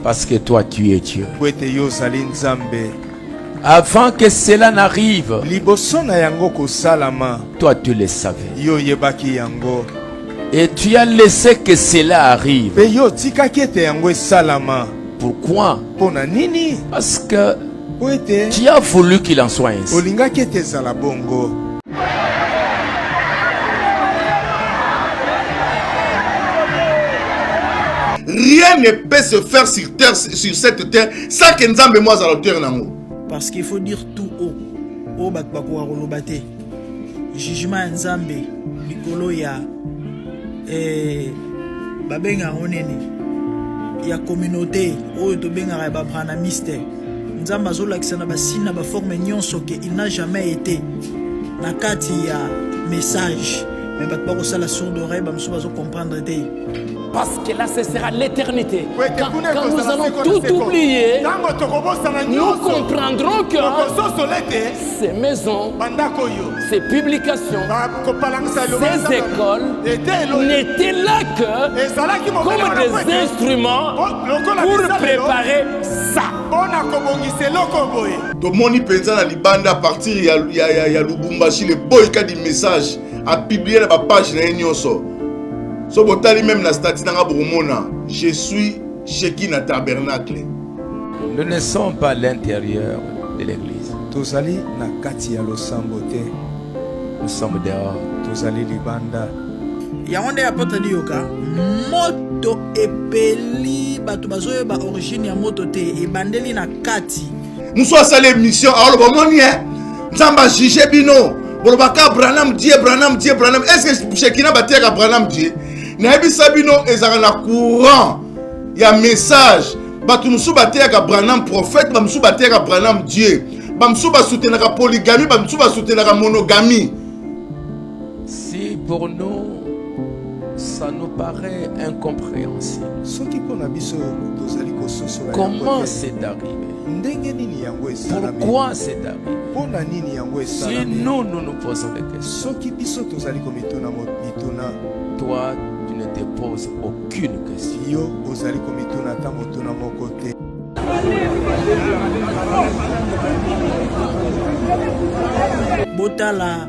Parce que toi tu es Dieu. Avant que cela n'arrive, toi tu le savais. Et tu as laissé que cela arrive. Pourquoi? Parce que tu as voulu qu'il en soit ainsi. Rien ne peut se faire sur cette terre sans que Nzambe moi à l'auteur nango. Parce qu'il faut dire tout haut. O bakbako rolobate. Jugement Nzambe likolo ya babenga onene. Ya communauté o to benga ba brana mystère. Nzambe azolakisa na basina ba forme nyonso que il n'a jamais été na kati ya message. Mais bakbako sala sourde oreille ba mso bazo comprendre te. Parce que là, ce sera l'éternité. Quand nous allons tout oublier, nous comprendrons que ces maisons, ces publications, ces écoles n'étaient là que comme des instruments pour préparer ça. Tomoni penza na libanda à partir ya Lubumbashi le boy qui a du message a publié la page na nyonso. So botali même la statue dans Abromona, je suis Shekinah tabernacle. Nous ne sommes pas à l'intérieur de l'église. Tozali na kati ya losambote. Nous sommes dehors. Tozali libanda. Yaonde apota dioka moto epeli bato bazoye ba origine ya moto te ebandeli na kati. Nous sommes à l'émission alors bomoni Nzamba juger bino. Bolobaka Branham Dieu Branham. Est-ce que Shekinah bateka Branham Dieu? Nabi Sabino ezaka na courant ya message batu musu bateka Branham prophète bamsu bateka Branham Dieu bamsu basoutenaka polygamie bamsu basoutenaka monogamie. Si pour nous ça nous paraît incompréhensible, comment c'est arrivé? Pourquoi c'est arrivé? Si nous nous posons des questions, toi tu ne te poses aucune question. Botala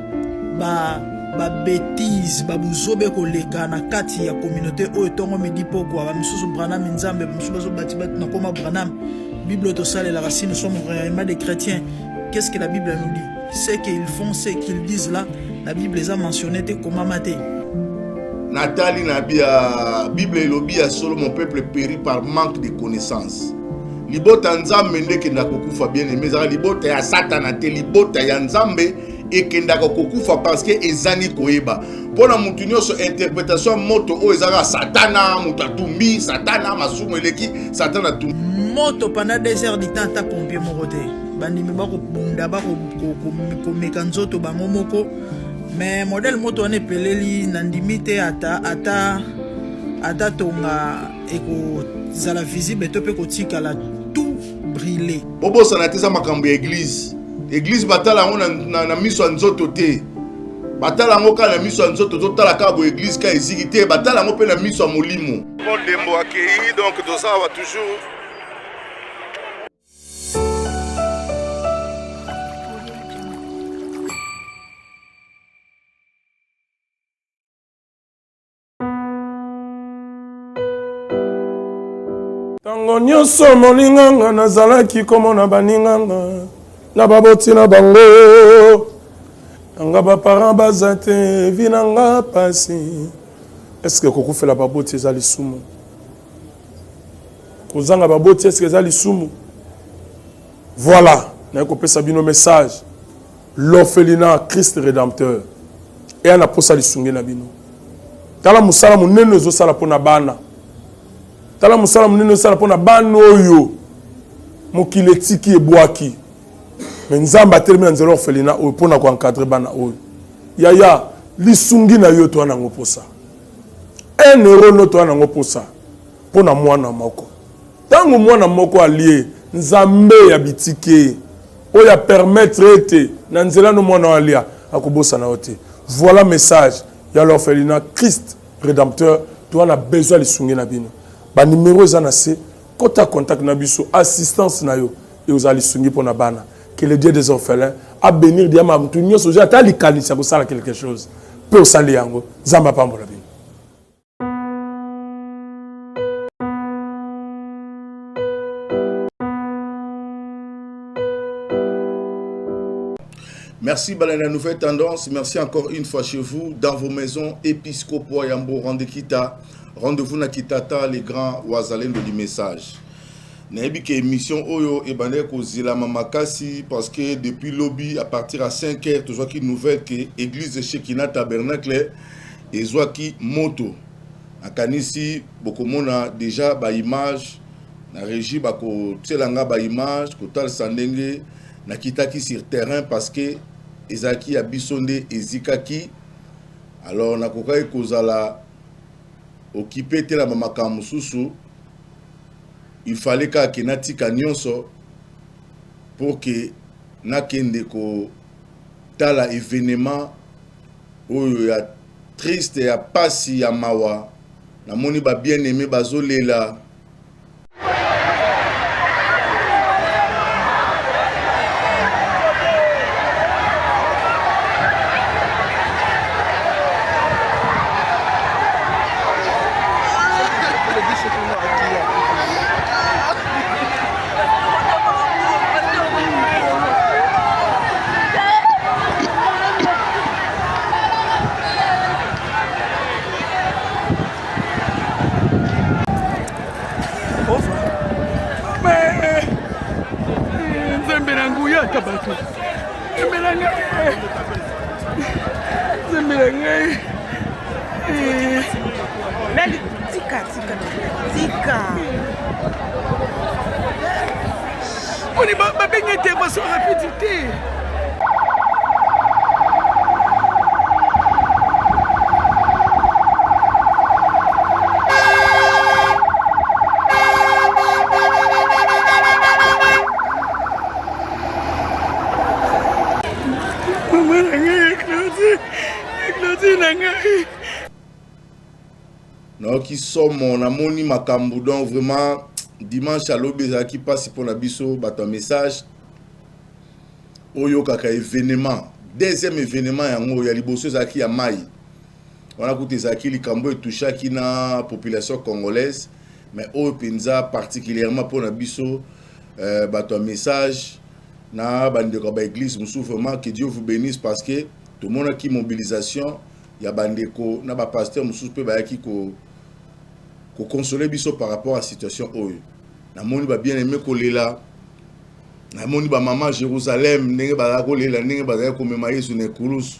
ba bêtise babuzobe koleka na kati ya communauté oyo tongo midi poko ba misusu Branham Nzambe misusu bati na koma Branham Bible to sale la racine nous sommes réellement des chrétiens. Qu'est-ce que la Bible nous dit? Ce qu'ils font, ce qu'ils disent là, la Bible les a mentionné comment mater. Nathalie Nabia Bible elobi ya solo mon peuple périt par manque de connaissances. Libota Nzambe ndeke ndakokufa bien aimé za libota ya Satan te libota ya Nzambe ekendaka kokufa parce que ezani koyeba. Pona mutu nyonso interprétation moto o ezaka Satana mutatumbi Satana masumu eleki Satana tu. Moto pendant 2 heures du temps ta pompier morote. Bandi me bako bunda bako ko mekanzoto bango moko. Mais modèle moto on epeleli nandimite ata tonga eko zala visible to pe ko tika la tout brûler. Bobo sanateza makambo ya église. Église batala ngo na miso nzoto te. Batala ngo ka na miso nzoto to tala ka bo église ka eziki te batala ngo pe na miso molimo. Bon dembo accueilli donc tout ça va toujours. Tango nyonso molinganga nazalaki komona baninganga na baboti na bango nanga baparent baza te vinanga pasi. Est-ce que kokufela baboti ezali sumu? Kozanga baboti est-ce que ezali sumu? Voilà, na kopesa bino message. L'orphelinat Christ rédempteur. Et ana posa lisungi na bino. Tala musala munene ezosala pona bana. Tala musala munene ezosala pona bana oyo mokili etiki ebwaki. Mais Nzamba termine nzelo orphelinat oyo pona ko encadrer bana oyo. Yaya lisungi na yo to ana ngoposa. 1 euro no to ana ngoposa. Pona mwana moko. Tango mwana moko alie Nzambe ya bitike oya permettre ete na nzela no mwana alia akobosa na ote. Voilà message ya l'orphelinat Christ rédempteur. Tu as besoin de lisungi na bino. Ba numéro za na se quand tu as contact nabiso assistance na yo et aux alisungi pour na bana que le Dieu des orphelins a bénir diama mutu nyoso ja ta likanisa ko sala quelque chose peut au sali yango zamba pambola bi. Merci Balana Nouvelle Tendance, merci encore une fois chez vous, dans vos maisons, Episcopo Yambo, rendez-vous na Kitata, les grands Ouazalen de du message. Naebi ke émission Oyo et Bandé Kozila Mamakasi, parce que depuis lobby, à partir à 5h, tu vois qui nouvelle que l'église de Shekina Tabernacle et Zouaki Moto. À Kanisi, beaucoup de a déjà ba image, na régie bako tselanga ba image, kotal sandenge, na kitaki sur terrain parce que Ezaki a bisonde ezikaki. Alors na kokai kozala occupé te la mamaka mususu. Il fallait ka kenati kanyonso pour que na kende ko tala événement oyo ya triste ya pasi ya mawa na moni ba bien aimé bazolela. On est pas bien intervention rapidité. Non, qui sont mon amoni makambu donc vraiment dimanche à l'obéza qui passe pour la biso bato message oyo kaka événement deuxième événement yango ya liboso zaki ya mai on a écouté zaki likambo et toucha qui na population congolaise mais au penza particulièrement pour la biso bato message na bandeko ba église vraiment que Dieu vous bénisse parce que tout le monde a qui mobilisation ya bandeko na ba pasteur mususu pe ba ki ko consoler biso par rapport à la situation oyo. Na moni ba bien aimé kolela. Na moni ba maman Jérusalem ndenge ba kolela ndenge ba ko mema Yesu ne kurus.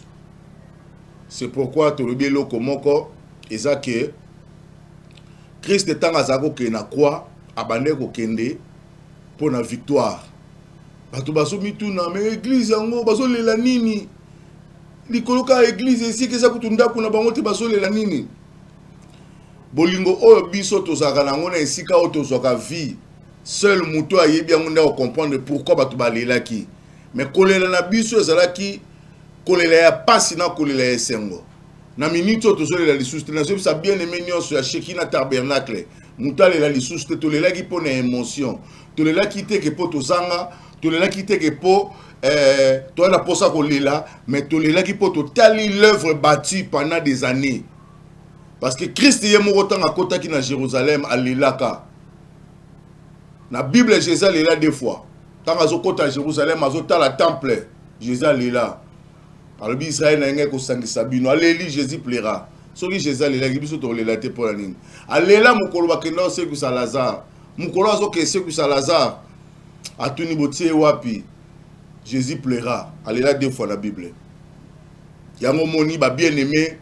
C'est pourquoi to le bielo komoko eza que Christ tanga zako ke na croix abande ko kende pour na victoire. Bato baso mituna mais église yango baso lela nini? Likoloka église ici que ça kutunda kuna bango te baso lela nini? Bolingo oyo biso tozaka nango na esika oyo tozwaka vie seul muto ayebi yango nde comprendre pourquoi bato balelaki mais kolela na biso ezalaki kolela ya pasi na kolela ya esengo na minute oyo tozolela lisusu te nazo bisa bien aimé nyonso ya Shekina Tabernacle muto alela lisusu te tolelaki mpo na émotion tolelaki te ke po tozanga tolelaki te ke po toana posa kolela mais tolelaki po totali l'œuvre bâtie pendant des années. Parce que Christ est mort autant à côté qui na Jérusalem à l'Ilaka. La Bible Jésus est là deux fois. Quand à côté à Jérusalem, à la temple, Jésus est là. Alors Israël n'a rien qu'au sang de Sabino. Allez, Jésus plaira. Ce qui Jésus est là, il faut te relater pour la ligne. Allez là, mon colo bakeno c'est que ça Lazare. Mon colo azo que c'est que ça Lazare. A tout niveau de wapi. Jésus plaira. Allez là deux fois la Bible. Yango moni ba bien aimé.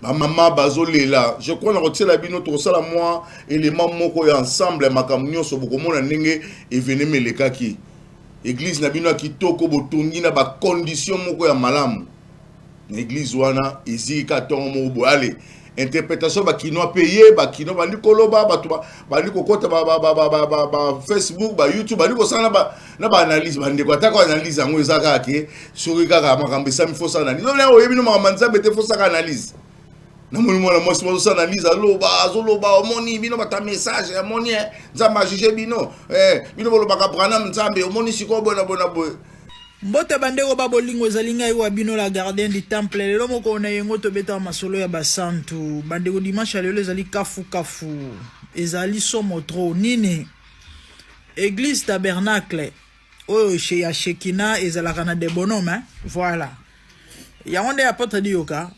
Ma maman bazolela je crois na retient la bino to sala moi élément moko ya ensemble makamnyo so bokomona ndenge événement lekaki église na bino kitoko botungi na ba condition moko ya malamu na église wana ezika tongo mo bo ale interprétation ba kino payé ba kino bandi koloba ba bandi kokota ba Facebook ba YouTube bandi ko sana ba na ba analyse bandi ko atako analyse yango ezaka ke suri kaka makambe sami fosa analyse non oyebi no makambo nzambe te fosa analyse. na moni mwana mwasi bazo analyse azoloba omoni bino bata message omoni nzamba juge bino bino bolobaka Branham nzambe omoni siko bona boy mbote bandeko babolingo ezali ngai wa bino la gardien du temple lelo moko na yengo tobeta masolo ya basantu bandeko dimanche lelo ezali kafu ezali somo tro nini église tabernacle oyo chez ya Shekina ezalaka na de bonhomme voilà yango nde apôtre dioka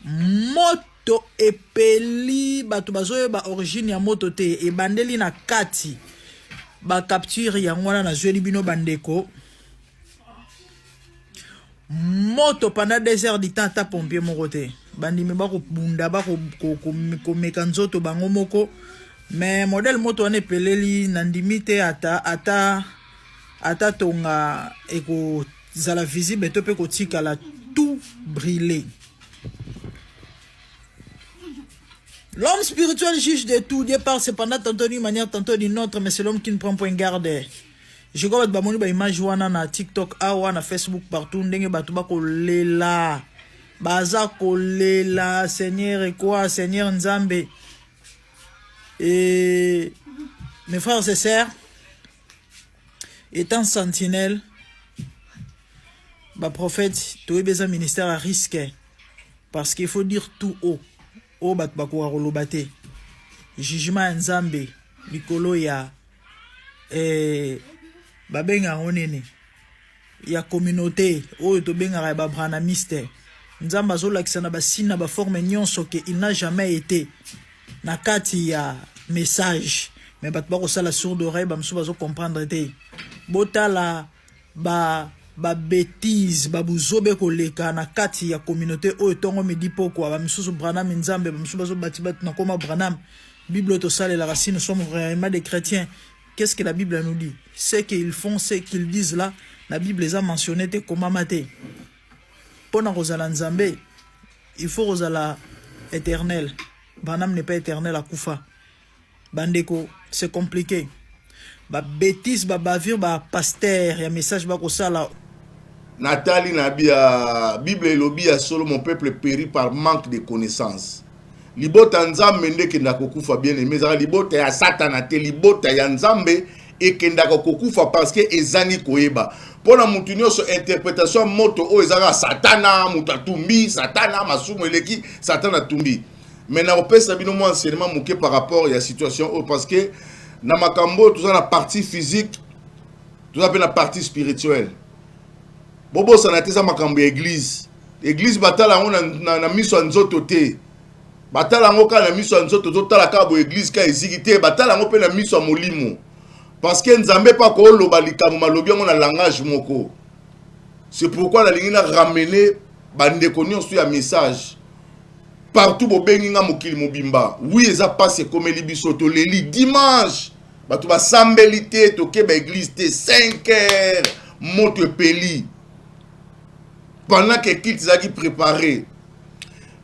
moto epeli bato bazoyo ba origine ya moto te ebandeli na kati ba capture yango wana na zweli bino bandeko moto pendant 2 heures du temps ta pompier moko te bandimi bako bunda bako komeka nzoto bango moko mais modèle moto wana epeleli na ndimi te ata tonga eko zala visible to pe kotika la tout brûlé. L'homme spirituel juge de tout. Dieu parle cependant tantôt d'une manière, tantôt d'une autre, mais c'est l'homme qui ne prend point garde. Je crois que bamoni ba image wana na TikTok, awa na Facebook partout, ndenge batu ba kolela. Baza kolela, Seigneur et quoi, Seigneur Nzambe. Et mes frères et sœurs, étant sentinelle, bah prophète, tu as besoin ministère à risque parce qu'il faut dire tout haut. O bat bakwa rolobate. Jugement Nzambe, likolo ya babenga onene. Ya communauté, o to benga ba branamiste. Nzamba zola kisana ba sina ba forme nyonso que il n'a jamais été na kati ya message. Mais bat bako sala sourde oreille ba msuba zo comprendre te. Botala ba bêtise babuzobe koleka na kati ya communauté oyo tongo medi poko ba misusu Branham Nzambe ba misusu bazo batibat na koma Branham Bible to sale la racine nous sommes vraiment des chrétiens. Qu'est-ce que la Bible nous dit? Ce qu'ils font, ce qu'ils disent là, la Bible les a mentionné te comment mater. Pona Rosala Nzambe, il faut Rosala éternel. Branham n'est pas éternel à Koufa. Bandeko, c'est compliqué. Ba bêtise ba bavure ba pasteur ya message ba ko sala Nathalie Nabia, Bible elobi ya solo mon peuple périt par manque de connaissances. Libota Nzambe ndeke ndakokufa bien aimé, za libota ya Satana te libota ya Nzambe ekenda kokufa parce que ezani koyeba. Pona mutu nyonso interprétation moto o ezaka Satana mutatumbi, Satana masumu eleki, Satana tumbi. Mais na opesa bino mo enseignement moké par rapport ya situation parce que na makambo tout ça la partie physique, tout ça la partie spirituelle. Bobo sanateza makambo église. Église batala ngo na miso nzoto te. Batala ngo ka na miso nzoto to tala ka bo église ka ezikite batala ngo pe na miso molimo. Parce que Nzambe pas ko loba likambo malobi ngo na langage moko. C'est pourquoi la ligne na ramener bande konyo sur ya message. Partout bo bengi nga mokili mobimba. Oui eza passe comme libiso to leli dimanche. Batu ba sambelité to ke ba église te 5 heures moto peli. Pendant que quitte zaki préparé.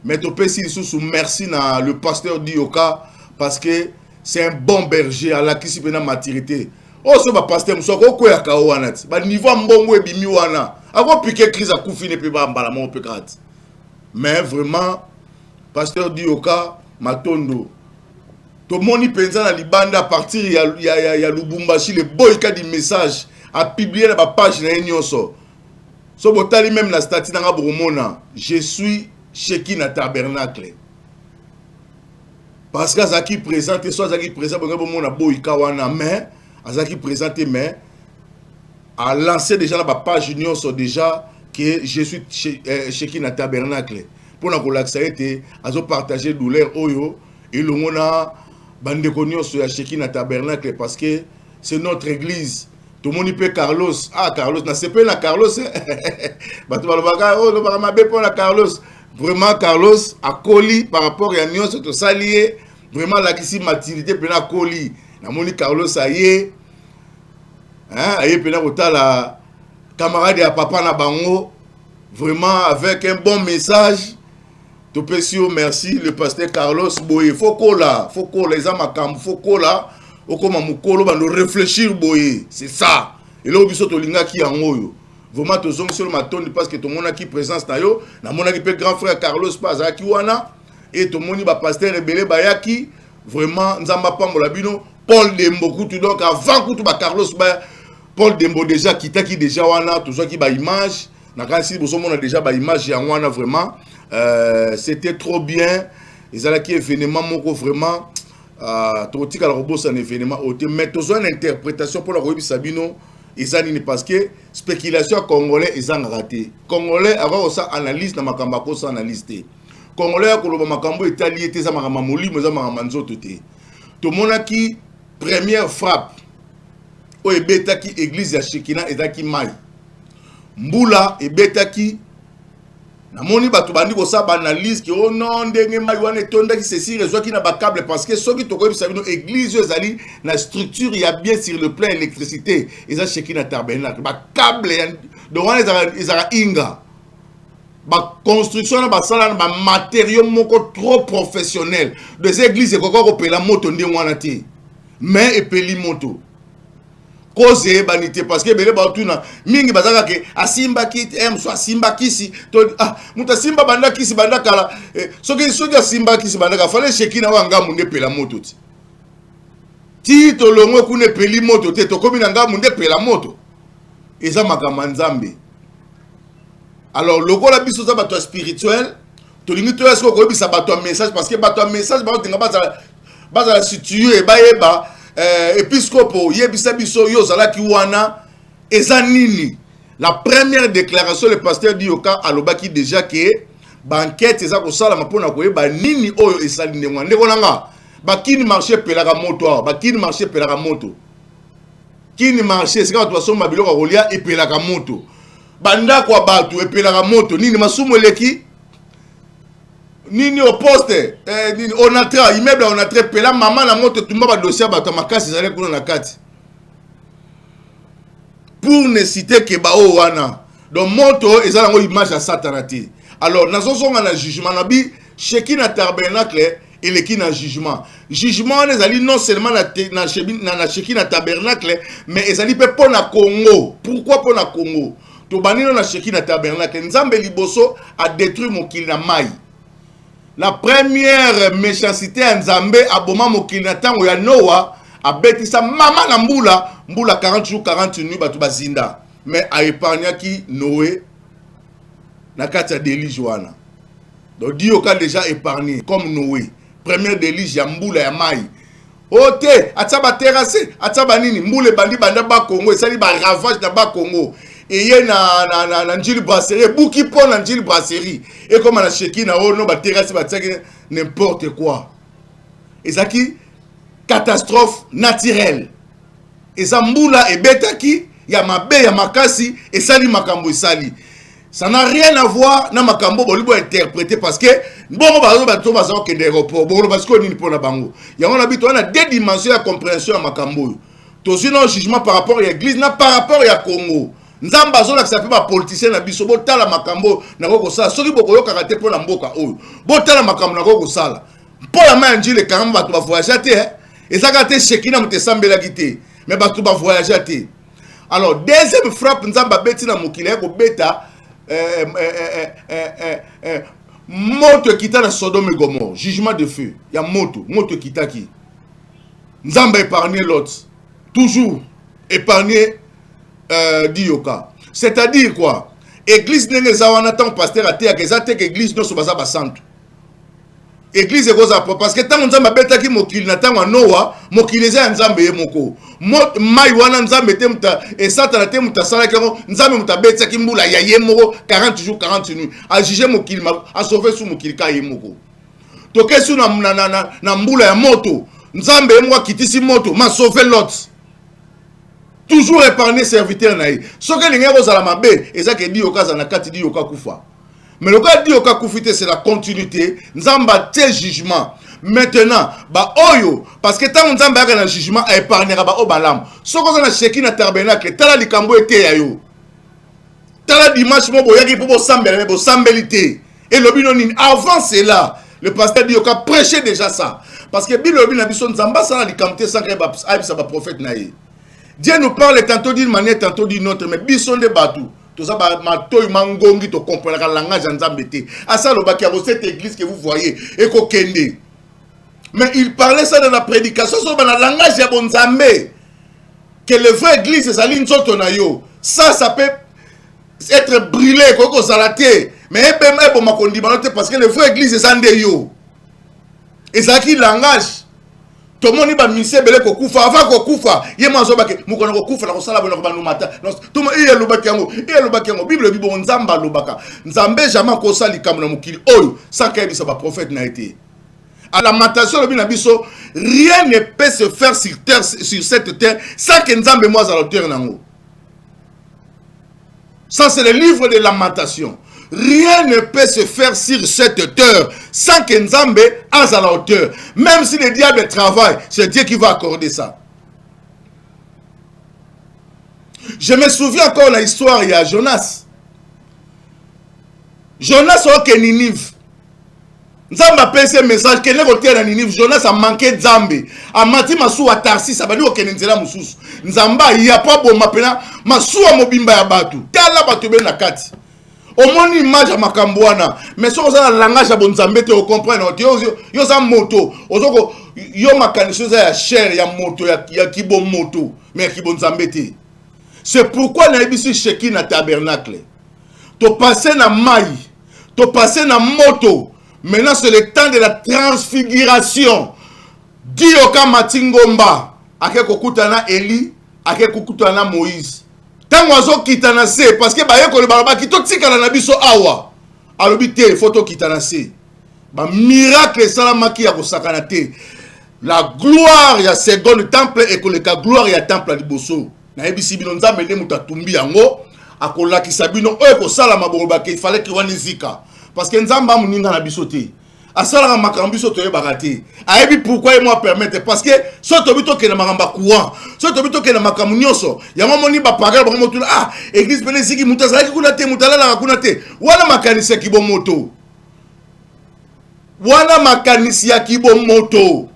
Mais tu peux sous merci na le pasteur Dioka parce que c'est un bon berger à la qui s'y pena maturité. Oh ce pasteur musoko ko ya ka wanati. Ba niveau mbongo ebimi wana. Ako piquer crise à koufine pe ba mbala mo pe krat. Mais vraiment pasteur Dioka matondo. To moni penza na libanda à partir ya Lubumbashi le boy ka di message a publier na ba page na nyonso. So botali même la statue dans Bromona, je suis Shekina tabernacle. Parce que Azaki présente, soit Azaki présente, Bromona boyka wana mais Azaki présente mais a lancé déjà la page union sur déjà que je suis Shekina tabernacle. Pour na kolaksa été azo partager douleur oyo et le mona bande konyo sur Shekina tabernacle parce que c'est notre église. Tout le monde peut Carlos. Ah, Carlos, na c'est pas na Carlos. Batu balobaka, oh, no ma be pour na Carlos. Vraiment Carlos a coli par rapport à Nyon to salier. Vraiment la kisi maturité pena coli. Na moni Carlos aye. Hein, aye pena la camarade à papa na bango. Vraiment avec un bon message. To pesio merci le pasteur Carlos Boye. Faut kola les amakam, faut kola. Okoma mukolo bando réfléchir boye, c'est ça. Et là biso to linga ki angoyo. Vraiment to zong sur matonde parce que to mona ki présence na yo, na mona ki pe grand frère Carlos Pazaki wana et tout moni ba pasteur rebelle bayaki vraiment nzamba pambola bino Paul Dembo kutu donc avant kutu ba Carlos ba Paul Dembo déjà kitaki déjà wana tout ça qui ba image na kasi boso mona déjà ba image ya wana vraiment c'était trop bien ils allaient qui événement moko vraiment totika la robot un événement autre mais tous une interprétation pour la robi sabino ezani parce que spéculation congolais ezanga raté congolais avant ça analyse na makamba ko ça analyse té congolais ko loba makambo italien té za makamba molimo za makamba nzoto té to monaki première frappe o ebetaki église ya Shekina ezaki mai mbula ebetaki na moni batu bandi ko sa analyse ki oh non ndenge mai wana etonda ki ceci réseau ki na ba câble parce que soki to ko bisa bino église ezali na structure ya bien sur le plan électricité eza Shekina tabernacle ba câble de wana ezara inga ba construction na ba sala na ba matériaux moko trop professionnel des églises ko ko pela moto ndé wana ti mais epeli moto cause banité parce que belé batuna mingi bazaka ke asimba kit so asimba kisi to muta simba banda kisi banda kala soki asimba kisi banda ka fallait Shekina wanga munde pela moto ti to longo kune peli moto te to komi nga munde pela moto eza makama nzambe alors lokola biso za bato spirituel to lingi to esko ko bisa bato message parce que bato message ba tinga baza situé ba yeba épiscopo yebisa biso yo zalaki wana eza nini la première déclaration le pasteur Dioka alobaki déjà que banquette eza ko sala mapona ko yeba nini oyo esali ndengwa ndeko nanga bakini marché pelaka moto bakini marché pelaka moto kini marché sika to somba biloko kolia epelaka moto banda kwa batu epelaka moto nini masumu eleki nini au poste nini on a tra immeuble on a très pela maman la moto tumba ba dossier ba makasi zale kuna na kati pour ne citer que ba o wana donc moto ezala ngo image ya satanati alors nazo songa na jugement na bi Shekina tabernacle eleki na jugement ezali non seulement na Shekina tabernacle mais ezali pe pona Congo pourquoi pona Congo to banino na Shekina tabernacle nzambe liboso a détruit mokili na mai. La première méchanceté en Nzambe aboma mokili na tango ya Noah abetisa mama na mbula 40 jours 40 nuits batu bazinda mais a épargnaki Noé na kati ya déluge wana donc Dioka déjà épargné comme Noé première déluge ya mbula ya mai ote ataba terrasse ataba nini mbule bandi banda ba Congo esali ba ravage na ba Congo et y na njili brasserie buki po na njili brasserie et comme na Shekina no ba terrasse ba tsaki n'importe quoi ezaki catastrophe naturelle ezambula ebetaki ya mabe ya makasi esali makambo esali ça n'a rien à voir na makambo bolibo interpréter parce que bon bato baza ke de report bon parce que ni pona bango ya on habite on a deux dimensions de compréhension ya makambo to sinon jugement par rapport à l'église na par rapport à Congo nzamba zola ki ba politicien na biso botala makambo na ko sala soki boko yoka te pona mboka oyo botala makambo na ko sala pola ma njile karamba bato ba voyager te ezaka te Shekina mutesambela kité mais bato ba voyager te alors deuxième frappe nzamba beti na mokili ko beta moto kita na Sodome et Gomorrhe jugement de feu ya moto kitaki nzamba épargner l'autre toujours épargner Dioka c'est-à-dire quoi église nenge zawana tant pasteur até que ça té que église no so baza ba santo église ekoza parce que tant nzamba betaki mokili na tango Noah mokili za nzambe ye moko mai wana nzambe te muta et satana te muta sala ko nzambe muta betaki mbula ya ye moko 40 jours 40 nuits a juger mokili a sauver sous mokili ka ye moko to kesu na mbula ya moto nzambe ye moko kitisi moto ma sauver l'autre toujours épargner serviteur na ye soki linga bozala mabe ezaka Dioka za na kati Dioka kufa mais le cas Dioka kufite c'est la continuité nzamba te jugement maintenant ba oyo parce que tant nzamba yaka na jugement a épargner ba obalam soko za na Shekina tabernacle tala likambo ete ya yo tala dimanche mo boyaki po sambela bo sambelité et lobino nini avant cela le pasteur Dioka prêchait déjà ça parce que bilobi na biso nzamba ça na likamte sans que ba prophète na ye Dieu nous parle tantôt d'une manière, tantôt d'une autre, mais bisson de batou. Tout ça, matoy mangongi, to comprendre le langage en zambété. À ça, le bac cette église que vous voyez, et kokende. Mais il parlait ça dans la prédication, sur le langage de Bonzambé. Que le vrai église, c'est ça, l'insotonayo. Ça peut être brûlé, koko salaté. Mais parce que le vrai église, c'est ça, yo. Et ça qui langage. Tout le monde va misser belé kokufa avant kokufa yema zobake mukona kokufa na kosala bona ko mata tout le monde il lobaki yango bible bibo nzamba lobaka nzambe jamais ko sali kam na mukili oyo sans que bisa ba prophète n'a été à la lamentation le bina biso rien ne peut se faire sur terre sur cette terre sans que nzambe moi à l'auteur nango. Ça c'est le livre de lamentation. Rien ne peut se faire sur cette terre sans que Nzambe a à la hauteur. Même si le diable travaille, c'est Dieu qui va accorder ça. Je me souviens encore de l'histoire, il y a Jonas. Jonas a Ninive. Nzambe a fait ce message que les Ninive, Jonas a manqué de Nzambe. A mati masu a Tarsis, ça va dire que Nzela musus. Nzamba, il n'y a pas bon mapena, masu a mobimba ya batu. Tala batu ben nakati. Au moins image à Makambouana, mais si on a le langage à Bonzambé, on comprend. Yo sa moto, yo makanisho ya chair, ya moto, ya kibo moto, mais ki Bonzambé. C'est pourquoi na ibisi sheki na tabernacle. To passer na maï, to passer na moto. Maintenant c'est le temps de la transfiguration. Dioka matingomba, ake kokutana Eli, ake kokutana Moïse. Tango kitana se parce que baye ko le baraba ki to tikala na biso awa alobi te photo kitana se ba miracle salamaki ya ko sakana te la gloire ya second temple et que le gloire ya temple liboso na ebisi bino nzambe ne mutatumbi yango akolakisa bino oyo ko sala maboroba ke il fallait que wanizika parce que nzamba muninga na biso te asala makambi so toye bakati ayebi pourquoi moi permettre parce que so to bito ke na makamba courant so to bito ke na makamu nyoso yango moni ba pagal ba moto ah église beneziki mutazala ki kuna te mutalala kuna te wana makanisa ki moto wana makanisi ya ki moto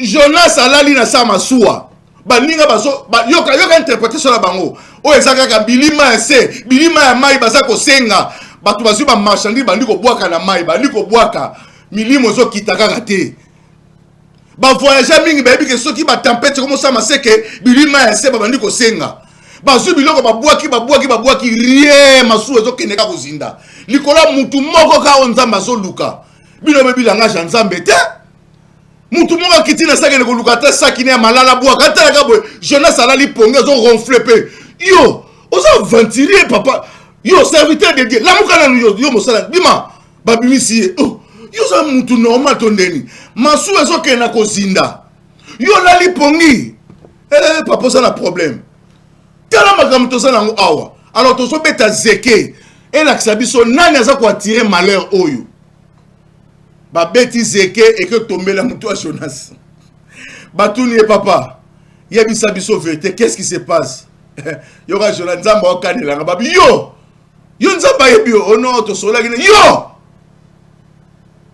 Jonas alali na sama suwa baninga baso yoka interprétation la bango o ezaka ka bilima ese bilima ya mai baza ko senga batu basu ba marchandi bandi ko boaka na mai bandi ko boaka milimo zo kitaka te ba voyager mingi ba biki soki ba tempête comme ça maseke bilima ese bandi ko senga basu biloko ba boaki rien masu zo keneka ko zinda likola mutu moko ka onzamba zo luka bino be bilanga nzambe te mutu moko kitina sakene ko luka te sakine ya malala boaka ta ka boy Jonas alali ponga zo ronfler pe yo ozo ventiler papa yo serviteur de Dieu la mukana yo mosala bima babimisi yo za mutu normal tondeni masu ezo kena ko zinda yo lali pongi papa ça na problème tala makamto ça nango awa alors to so beta zeke et la kisabiso nani aza ko attirer malheur oyo ba beti zeke et que tomber la mutu a Jonas batuni et papa yebisa biso vérité qu'est-ce qui se passe yo ga Jonas nzamba okanela babi yo nzamba yebi o non to sola gine yo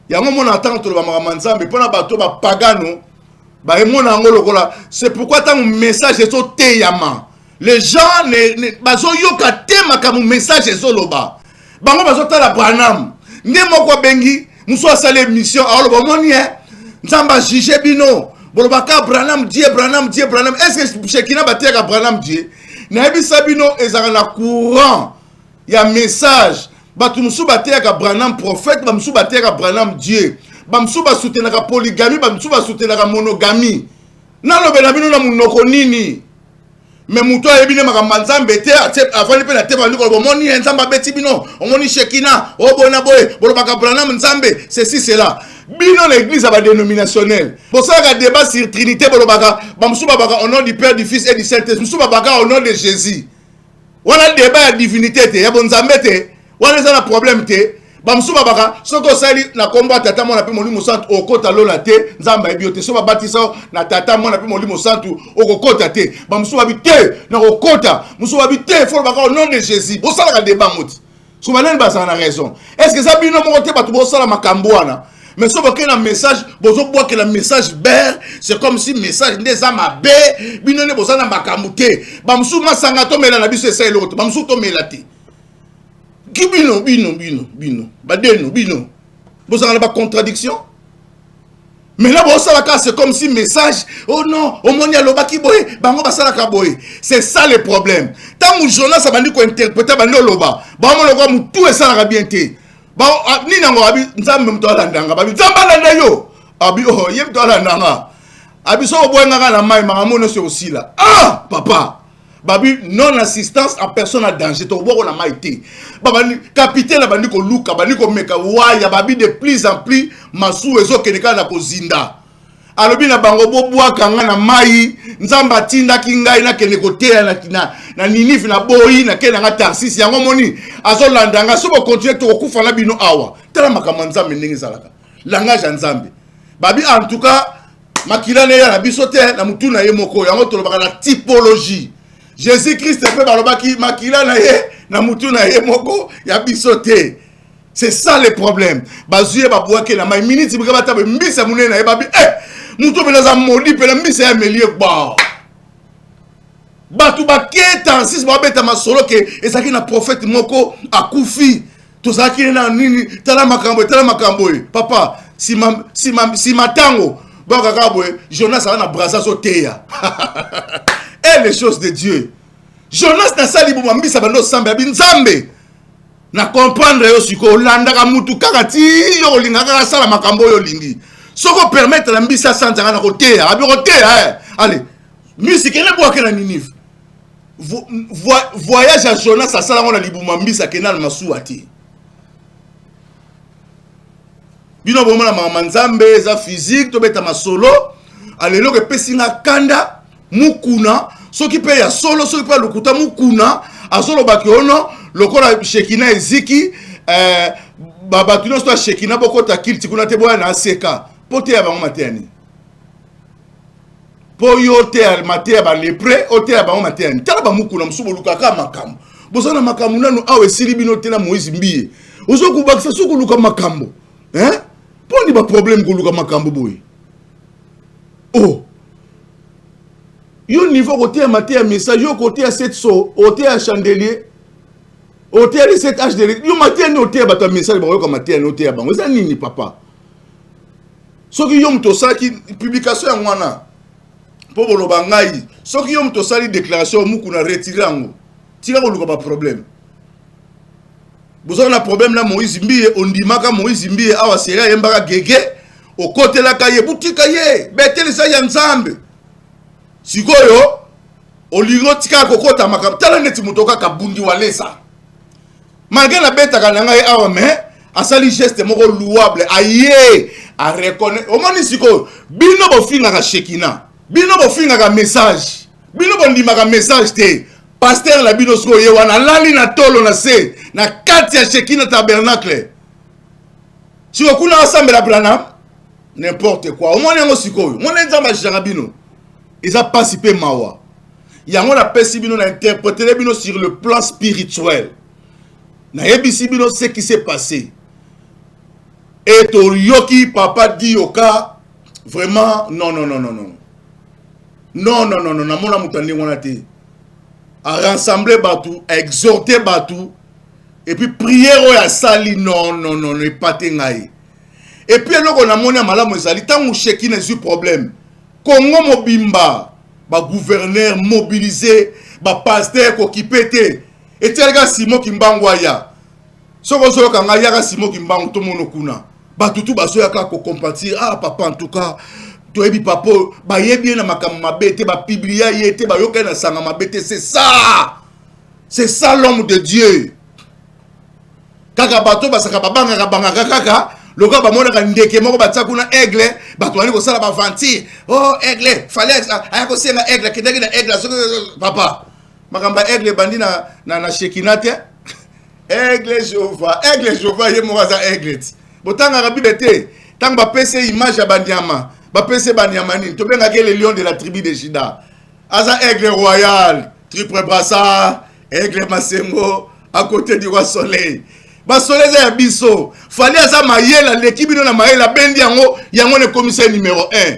yango mona attendre to ba nzambe pona bato ba pagano ba emona ngolo kola c'est pourquoi tant message est au teyama les gens ne bazo yoka tema comme message est loba bango bazo tala Branham nde moko bengi muso asale mission alors ba moni nzamba juger bino bolobaka Branham Dieu est-ce que chekina bateka Branham Dieu na ebisa bino ezaka na courant ya message batu musu bateka Branham prophète ba musu bateka Branham Dieu ba musu ba soutenaka polygamie ba musu ba soutenaka monogamie na lobela bino na munoko nini mais muto ayebine makamba nzambe te avant pe na te ba ndiko bomoni nzamba beti bino omoni shekina obona boye bolobaka Branham nzambe ceci cela bino l'église aba dénominationnelle bosaka débat sur trinité bolobaka ba musu babaka au nom du Père du Fils et du Saint-Esprit musu babaka au nom de Jésus. Wana débat ya divinité te ya bonzambe te wana za na problème te ba musu babaka soko sali na komba tata mona pe molimo santu okota lola te nzamba ebiote so babatisa na tata mona pe molimo santu okokota te ba musu babite na okota musu babite fo baka au nom de Jésus bosala ka débat moti so banani basana na raison est-ce que ça bino moko te batu bosala makambo wana Mais si vous avez un message, vous voyez que le message ber, c'est comme si le message des âmes à bé, binone bozana makamute, bamsou masangato mela na biso essaye l'autre, bamsou to melati. Qui bino, badeno, bino. Vous avez pas contradiction? Mais là, c'est comme si message, oh non, au monde ya lobaki boye, bango basala ka boye. C'est ça le problème. Tant que journal ça va dire qu'on interprète bando loba, bango loba mu tout et ça la bien té. Ba ni nango abi nzambe mto alandanga babi nzamba landa yo abi oh yem to alandanga abi so boyenga na mai maramono se aussi là ah papa babi non assistance à personne à danger to boko na mai té baba ni capitaine bandi ko luka bandi ko meka waya babi de plus en plus masu ezo keneka na kozinda alobi na bango bobwa kanga na mai nzamba tinda kingai na kene kotea na ninifi na boyi na kena nga tarsisi yango moni azo landanga so bo continuer to kufa na bino awa tala makama nzambe ndenge zalaka langage ya nzambe babi en tout cas makila ne ya na biso te na mutu na ye moko yango tolobaka na typologie Jésus Christ pe balobaki makila na ye na mutu na ye moko ya biso te. C'est ça le problème. Bazuye babouake na mai minute bika tabe mbisa munene na ye babi mutu pe za modi pe na mbisa ya melie ba. Batu baketa sis babeta masolo ke ezaki na prophète moko akufi. Tozaki na nini tala makambo papa si matango baka kabwe Jonas a na brasa so teya. Et les choses de Dieu. Jonas na sali bo mbisa bando sambe binzambe. Na comprendre yo siko landa ka mutu kakati yo linga ka sala makambo yo lingi. Soko permettre la mbisa santa na koteya, abi koteya allez. Musique ne boa ke na Ninive. Voyage à Jonas à sala ngona libuma mbisa kenal masuati. Bino bomona mama nzambe za physique to beta masolo alelo ke pesinga kanda mukuna soki pe ya solo soki pe lokuta mukuna azolo bakiono lokola shekina eziki babatu no sto shekina bokota kilti kuna te boya na seka pote ya bango mateni po yo te al matea ba lepre o te ya bango mateni tala ba mukuna msubo lukaka makambo bozana makambo nanu awe silibino te na Moïse mbiye ozoku bakisa soku luka makambo poni ba problème ko luka makambo boy oh yo niveau côté à maté à message yo côté à 700 côté à chandelier côté à 7 HD yo maté no côté à ba message ba yo ka maté no côté à bango ça nini papa soki yo mto saki publication ya mwana po boloba ngai soki yo mto sali déclaration muku na retirer ngo tika ko luka ba problème bozo na problème na Moïse mbiye ondimaka Moïse mbiye awa sera yembaka gege o côté la kaye boutika ye beteli sa ya nzambe sikoyo oligo tika kokota makam tala neti mutoka kabundi walesa malgré la beta kananga ye awa mais asali geste moko louable aye a reconnaître au moni sikoyo bino bofinga ka shekina bino bofinga ka message bino bondima ka message te pasteur la bino sikoyo ye wana lali na tolo na se na kati ya shekina tabernacle sikoyo kuna asambela Branham n'importe quoi au moni ngo sikoyo moni nzamba jarabino ils ont participé mawa. Yango na pesi bino na interpréter bino sur le plan spirituel. Na yebisi bino ce qui s'est passé. Et to yoki papa dit yoka vraiment non. Non, na mona mutandi wana te. À rassembler Batou, à exhorter Batou et puis prier à sali non, epate ngai. Et puis là on a mona malamu ezali tant sheki na eu problème. Congo mobimba, ba gouverneur mobilisé, ba pasteur ko kipete. Et tielga Simon Kimbangwaya. Soko soko kanga yaka Simon Kimbangu to mono kuna. Ba tutu ba so yaka ko compatir papa en tout cas to ebi papa ba yebi na makama mabete ba biblia yete ba yoka na sanga mabete c'est ça. C'est ça l'homme de Dieu. Kaka bato ba saka babanga kaka loka ba mona ka ndeke moko batsa kuna aigle bato ani ko sala ba vanti oh aigle fallait ayako senga aigle kidaki na aigle papa makamba aigle bandi na shekinate aigle Jehova ye mo za aigle botanga ka bibete tang ba pese image ya banyama ba pese banyama ni to benga ke le lion de la tribu de Juda aza aigle royal triple brassard aigle masengo à côté du roi soleil basoleza ya biso fallait aza mayela l'équipe bino na mayela bendi yango ne commissaire numéro 1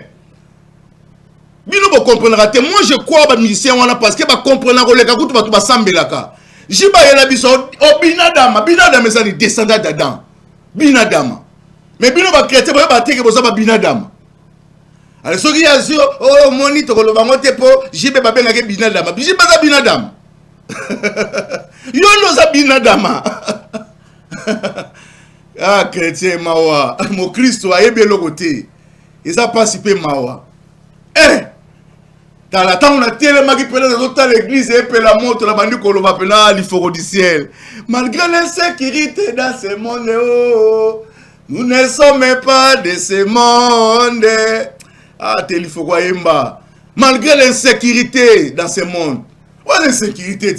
bino bo comprendra te. Moi je crois ba musicien wana parce que ba comprendre ko leka kutu batu basambelaka jiba yela biso binadama eza ni descendant d'Adam binadama mais bino ba chrétien ba teke boza ba binadama. Alors soki ya zo moni to koloba ngote po jibe ba benga ke binadama jiba za binadama yo no za binadama. Ah chrétien mawa mo Christo ayebe lokote eza pasi pe mawa dans la temps on a tellement qui peut dans l'église et puis la montre la bandi ko loba pena l'ifoko du ciel malgré l'insécurité dans ce monde oh, nous ne sommes pas de ce monde. Ah l'ifoko yemba malgré l'insécurité dans ce monde. Ouais l'insécurité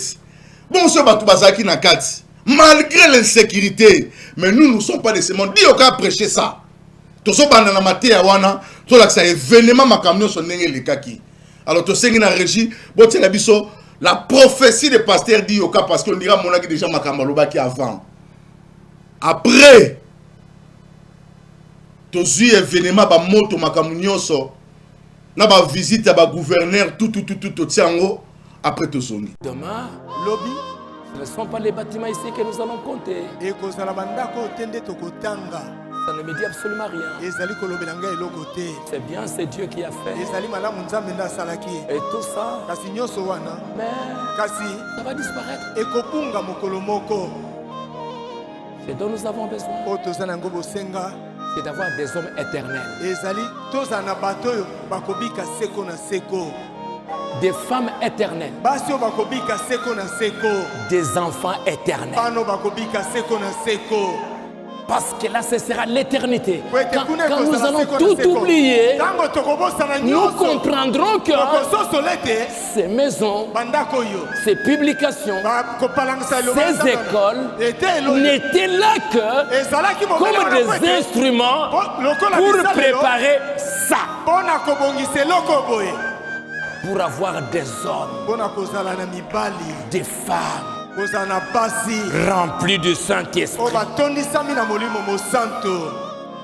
bon ce batu bazaki na kati malgré l'insécurité, mais nous ne sommes pas de ce monde. Dis au cas prêcher ça. Tout ça banana maté à wana, tout là que ça événement ma camion son nengé les kaki. Alors tout ça qui na régie, bon c'est la biso, la prophétie des pasteurs dit au cas parce qu'on dira mon aki déjà ma kamaloba qui avant. Après, tout ça événement ba moto ma camion so, na ba visite à ba gouverneur tout tiango après tout ça. Demain, lobby. Ce ne sont pas les bâtiments ici que nous allons compter. Ça ne me dit absolument rien. C'est bien, c'est Dieu qui a fait. Et tout ça, mais ça va disparaître. Ce dont nous avons besoin, c'est d'avoir des hommes éternels. Des femmes éternelles. Des enfants éternels. Parce que là, ce sera l'éternité. Quand nous allons tout oublier, nous comprendrons que ces maisons, ces publications, ces écoles n'étaient là que comme des instruments pour préparer ça. Pour avoir des hommes, des femmes remplis du Saint-Esprit,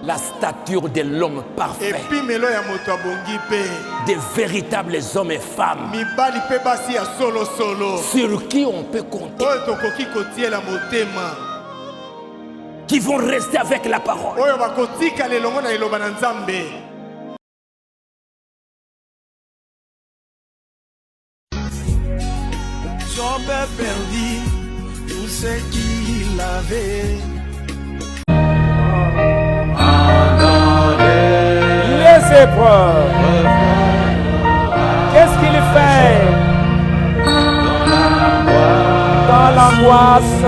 la stature de l'homme parfait, des véritables hommes et femmes sur qui on peut compter, qui vont rester avec la parole. Job a perdu tout ce qu'il avait. Les épreuves, qu'est-ce qu'il fait dans l'angoisse?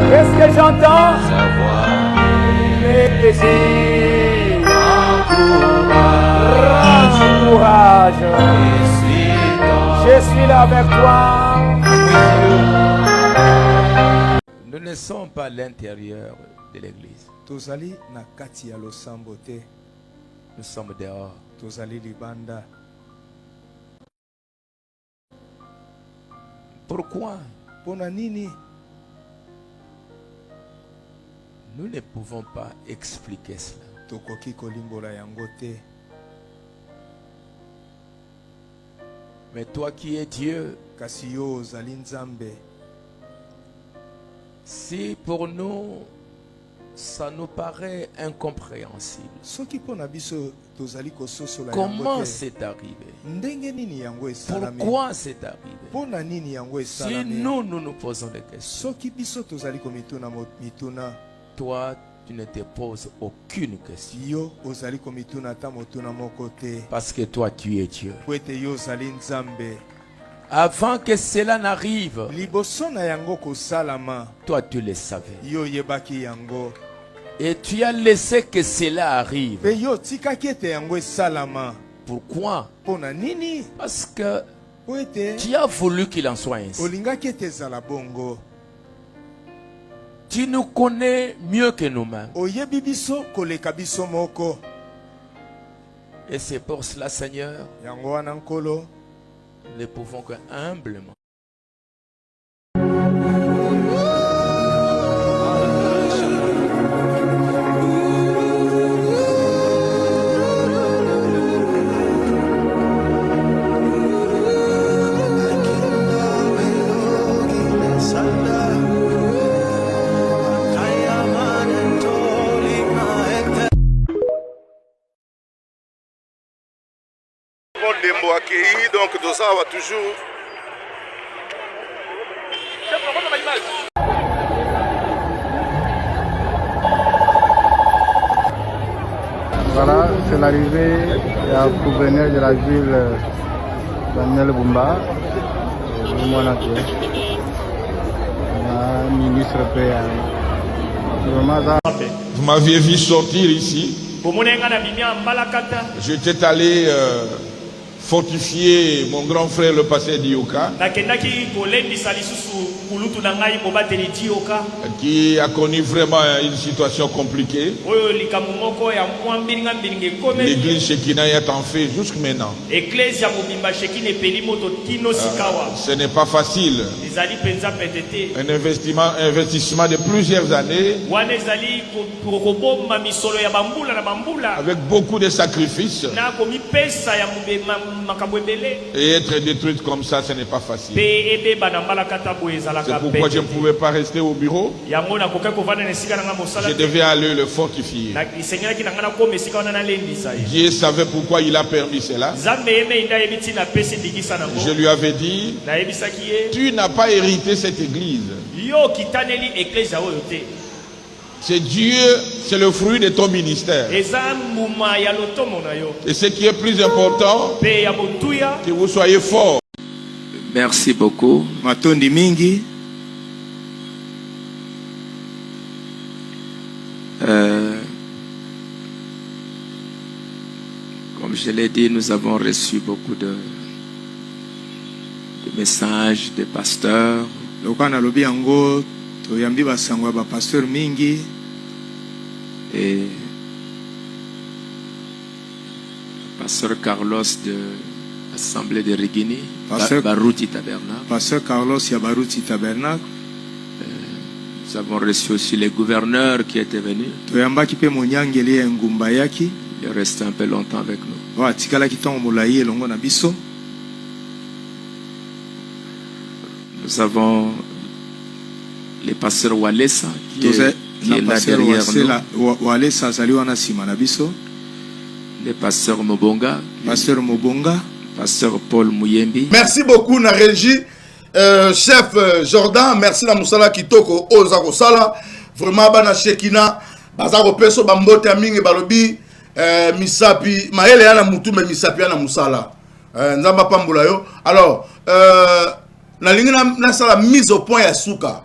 Qu'est-ce que j'entends? Les désirs, courage. Je suis là avec toi. Nous ne sommes pas à l'intérieur de l'église. Tozali na kati ya losambo te. Nous sommes dehors. Tozali libanda. Pourquoi? Pona nini? Nous ne pouvons pas expliquer cela. Tokoki kolimbola yango te. Mais toi qui es Dieu, kasi yo ozali Nzambe. Si pour nous ça nous paraît incompréhensible, comment c'est arrivé? Pourquoi c'est arrivé? Si nous nous posons des questions, toi tu ne te poses aucune question. Parce que toi tu es Dieu. Avant que cela n'arrive, toi tu le savais. Et tu as laissé que cela arrive. Pourquoi? Parce que tu as voulu qu'il en soit ainsi. Tu nous connais mieux que nous-mêmes. Et c'est pour cela, Seigneur, nous ne pouvons que humblement Ndembo accueilli, donc tout ça va toujours. Voilà, c'est l'arrivée du gouverneur de la ville, Daniel Bumba, ministre PA. Vous m'aviez vu sortir ici. J'étais allé fortifier mon grand frère le pasteur Dioka, qui a connu vraiment une situation compliquée. L'église Shekina est en fait jusqu'à maintenant. Ce n'est pas facile. Un investissement de plusieurs années, avec beaucoup de sacrifices. Et être détruite comme ça, ce n'est pas facile. C'est pourquoi je ne pouvais pas rester au bureau. Je devais aller le fortifier. Dieu savait pourquoi il a permis cela. Je lui avais dit, tu n'as pas hérité cette église. C'est Dieu, c'est le fruit de ton ministère. Et ce qui est plus important, que vous soyez forts. Merci beaucoup. Matondi mingi. Comme je l'ai dit, nous avons reçu beaucoup de messages des pasteurs. Et pasteur Carlos de l'Assemblée de Rigini, Baruti Tabernacle. Pasteur Carlos Yabaruti Tabernacle. Nous avons reçu aussi les gouverneurs qui étaient venus. Il est resté un peu longtemps avec nous. Nous avons les pasteurs Walesa qui est là derrière nous. Le pasteur Mobonga. Pasteur Mobonga. Pasteur Paul Mouyembi. Merci beaucoup na régie. Chef Jordan, merci na musala kitoko oza kosala. Vraiment bana Shekina baza ko peso bambote mingi balobi misapi maele yana mutu me misapi yana musala. Nzamba pambula yo. Alors na lingi na sala mise au point ya suka.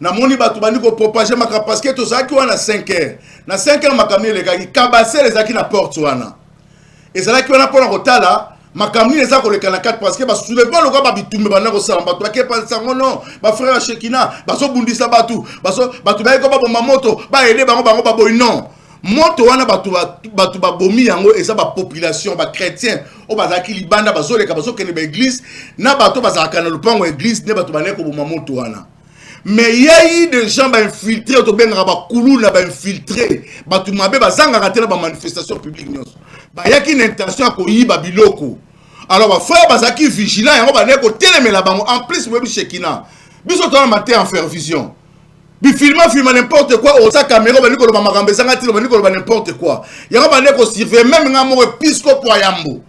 Na moni batu bandi ko propager maka parce que to zaki wana 5h. Na 5h makamni le gaki kabase les zaki na porte wana. Et ça là qui wana pona kotala makamni les zako le kana 4 parce que ba soulèvement le gars ba bitumbe bana ko sala batu ke pas sango non ba frère Shekina ba so bundisa batu batu ba ko ba bomba moto ba aider bango ba boy non. Moto wana batu ba bomi yango et ça ba population ba chrétien o ba zaki libanda ba zo le ka ba so kene ba église na batu ba zaka na lupango église ne batu ba ne ko bomba moto wana. Mais il y a eu des gens infiltrés, ils ont infiltré, ils ont raté la manifestation publique. Il y a une intention à y babiloko. Alors, frère, ils sont vigilants, en plus, ils sont Shekina. Ils sont en faire vision. Ils filment n'importe quoi, ils ont caméra, ils ont n'importe quoi. Ils ont surveillé, même un épiscope pour Yambo.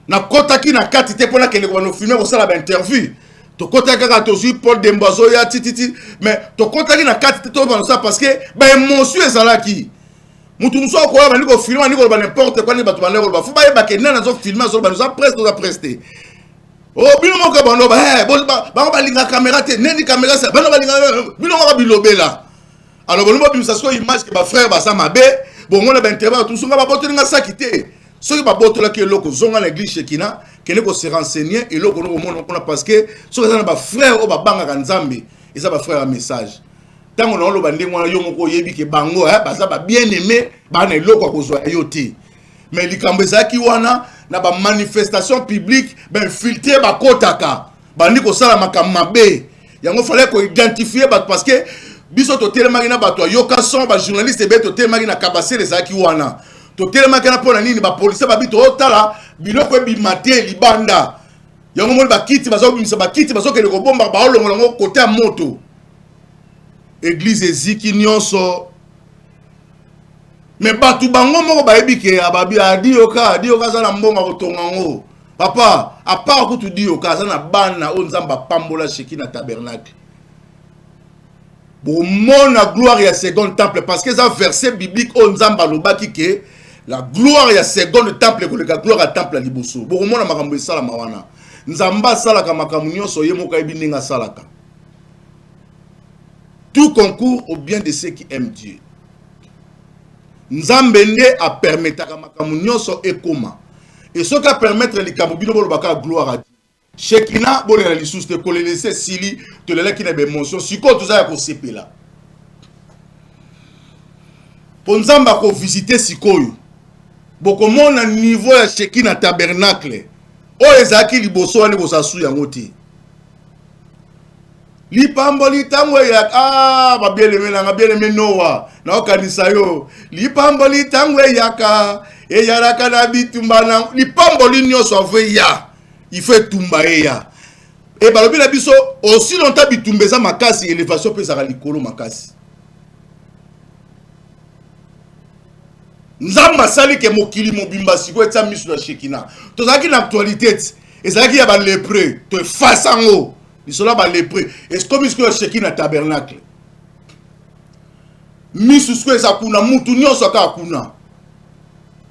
Na kota ki na kati te pona kele ko no filmer ko sala ba interview. To kota kaka to suis Paul Dembazo ya tititi mais to kota ki na kati te to ba ça parce que ba émotion ezalaki. Mutu muso ko ba ni ko filmer ni ko ba n'importe quoi ni ba to ba ne ko ba fu ba ke na zo filmer zo ba nous a presté. Oh bino mo ka bano ba linga caméra te neni caméra ça ba no ba linga bino mo ka bilobela. Alors bon mo bimisa so image que ba frère ba sa mabe bon on a ba interview tout songa ba boto nga sakité. Ceux qui baboto là qui est loko zonga l'église Shekina qui ne ko se renseigner et loko no monde on a parce que ceux qui sont ba frère o ba banga nzambe et ça ba frère un message tant on lo bande ngwana yo moko yebi ke bango ba ça ba bien aimé ba na loko ko zo yote mais likambo ezaki wana na ba manifestation publique ba infiltrer ba kotaka ba ndiko sala makambe yango fallait ko identifier ba parce que biso to telemaki na bato yoka son ba journaliste be to telemaki na kabase les aki wana to telema kana pona nini ba police ba bito otala biloko ebimate libanda yango moni ba kiti bazo bimisa ba kiti bazo kele ko bomba ba olongo ngo côté à moto église eziki nyonso mais batu bango moko bayebi ke ababi adioka za na mbonga kotongango papa à part que tu dis au za na bana o nzamba pambola sheki na tabernacle bon mona gloire ya second temple parce que ça verset biblique o nzamba lobaki ke la gloire ya second temple ko le gloire ya temple à liboso bon mona makambo esala mawana nzamba salaka makambo nyonso ye moka yebi ninga salaka tout concourt au bien de ceux qui aiment Dieu. Nzambende a permettre à makambo nyonso ekoma et ce qui permettre les kamobino bolo baka gloire à Dieu. Shekina bolo na lisusu te ko le laisser sili te le qui na émotion siko tout ça ya ko sepela. Pour nzamba ko visiter sikoyo. Boko mona niveau ya Shekina tabernacle. O ezaki liboso ani bosasu yango te. Lipamboli tangwe yaka babieleme na babieleme Noah na okanisa yo lipamboli tangwe yaka e yaraka na bitumba na lipamboli nyoso ave ya il fait tumba ya e balobi na biso aussi longtemps bitumbeza makasi élévation pe saka likolo makasi nzamba sali ke mokili mobimba siko etsa misu na Shekina tozaki na actualité ezaki ya ba lépreux to fasango ils sont là bas lépreux. Est-ce que vous avez checké dans tabernacle? Misusko eza kuna mutu nyonso ka kuna.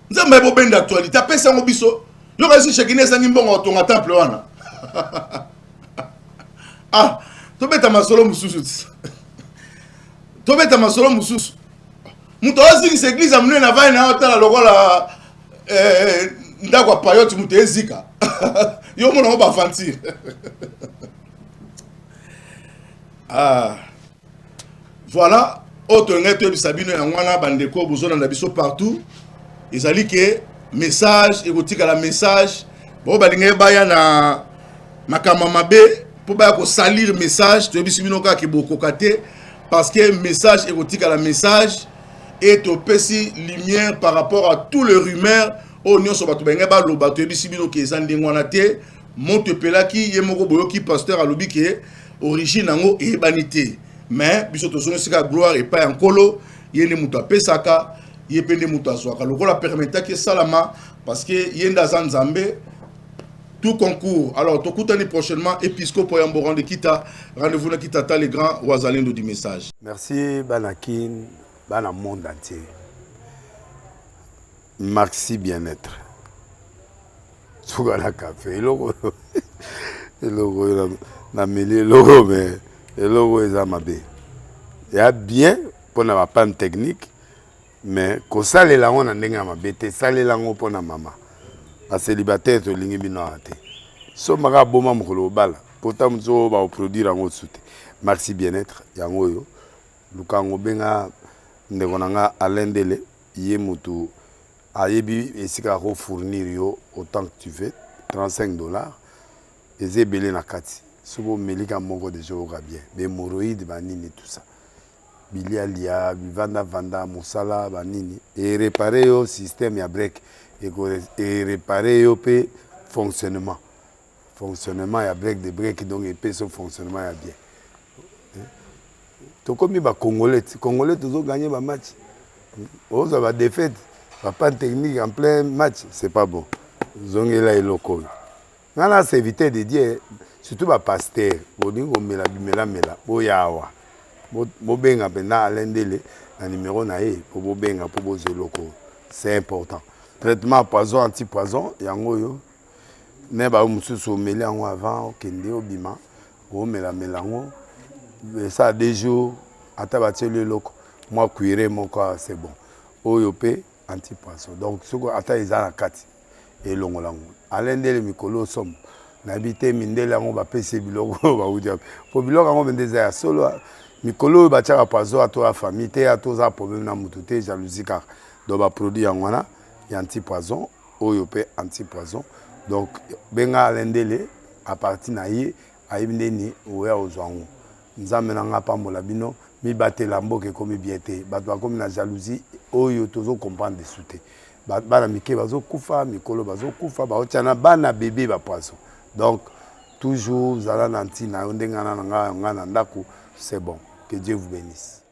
Nzamba ebo ben d'actualité. Apesa ngo biso. Yo kasi checké neza ngimbongo otonga temple wana. Ah, to beta masolo mususu. To beta masolo mususu. Mutu ozi ki église amune na vai na otala lokola ndako payoti mutu ezika. Yo mona ba fantir. Ah, voilà, autre net Sabino Yangwana, Bandeko, Bouzona, Nabiso partout. Ils ont dit que message, érotique à la message. Bon, Balingue Baya na Makamamabe, pour Baya salir message, tu as vu Siminoka qui est beaucoup kate, parce que message érotique à la message est au pessi lumière par rapport à tous les rumeurs. Oh, nous sommes tous les gens qui ont vu Siminoka qui est en Dingwanate, Montepelaki, Yemoko Boyoki, pasteur à l'Obiké. Origine en et banité mais biso to sono sika gloire et pas enkolo yene muto pesaka yepende muto aswaka lokola permettre que salama parce que yenda zanzambe tout concours alors to kutani prochainement épiscope Yamboran de Kita rendez-vous na Kita ta les grands wazalendo du message. Merci Banakin bana monde entier. Merci bien-être. Sougala café logo logo na mêlé logo mais le logo est amabe. Il y a bien pour na panne technique mais ko sale la on ndenge amabe te sale la ngo pona mama. A célibataire to lingi bino ate. So maka boma mukolo bala. Pourtant mzo ba produire ngo soute. Merci bien-être yango yo. Lukango benga ndeko nanga alendele ye mutu ayebi esika ko fournir yo autant que tu veux $35 et belé na kati. Sobo melika moko de joga bien bémoroïde banini tout ça bilialia vanda musala banini et réparer yo système ya break et réparer yo pe fonctionnement ya break de break donc et pe son fonctionnement ya bien to comme ba congolais toujours gagner ba match oza ba défaite pas technique en plein match c'est pas bon zongela eloko ngala c'est éviter de dire surtout ba pasteur boningo mela boyawa bobenga pena alendele na numéro na ye pour bobenga pour bozeloko c'est important traitement poison anti-poison yango yo ne ba mususu meli yango avant okende obima o mela ngo ça 2 jours ata ba tele loko moi cuire moko c'est bon oyo pe anti-poison donc soko ata ezala kati et longolango alendele mikolo somme n'habité mindele yango ba pese biloko ba udia po biloko yango bendeza ya solo mikolo ba tchaka pazo ato a famille te ato za problème na mututé jalousie car do ba produit yango wana ya anti-poison oyo pe anti-poison donc benga alendele à partir na ye ayibindeni oya ozwango nzambe na nga pambola bino mi batela mboke komi biete bato komi na jalousie oyo tozo comprendre desute bana mike bazo kufa mikolo bazo kufa ba otana bana bébé ba poisson. Donc, toujours, vous allez nanti, na ndengana nga na ndako, c'est bon. Que Dieu vous bénisse.